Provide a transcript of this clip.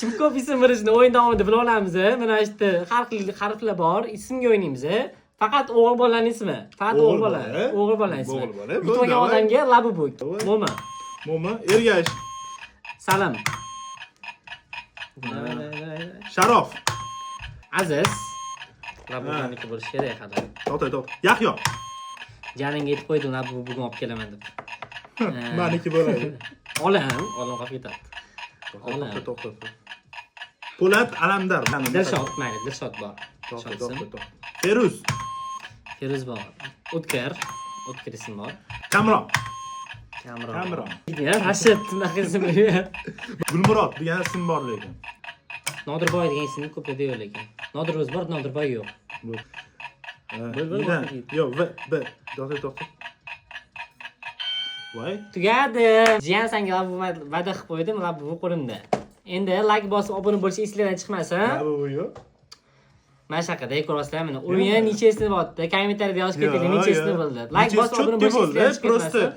Kim ko'p ism berishni o'yin davomida bila olamiz. Mana shu yerda har xil harflar bor. Ismga o'ynaymiz. Faqat o'g'il bolaning ismi. Faqat o'g'il bola. O'g'il bolaning ismi. Yutmagan odamga labi bo'k. Mo'ma, Ergash. Salam. Sharof. Aziz. Labuganiki bo'lish kerak hali. To'xta. Yahyo. Janingga aytib qo'ydim, labu bugun olib kelaman deb. Meniki bo'ladi. Olam qolib ketadi. To'xta. Po'lat Alamdar. Dilshod, mayli, Dilshod bor. To'xta. Feruz bor. O'tkir ism bor. Kamron. Ya, Rashid bunaqa ism yo'q. Gulmurod degan ism bor lekin. Nodirboy degan ismni ko'pda yo'q lekin. Nodir o'z bor, Nodirboy yo'q. Yo'q, to'xta. Voy. Tugadi. Jiyan senga va'da qilib qo'ydim, bu qo'limda. Endi like bosib obuna bo'lish esingizdan chiqmasin. Bu yo'q. Mana shu haqida ko'rasizlar, mana o'yin nechasini bo'ldi? Kommentariyada yozib keting, nechasini bo'ldi. Like bosib obuna bo'lish esingizdan chiqmasin.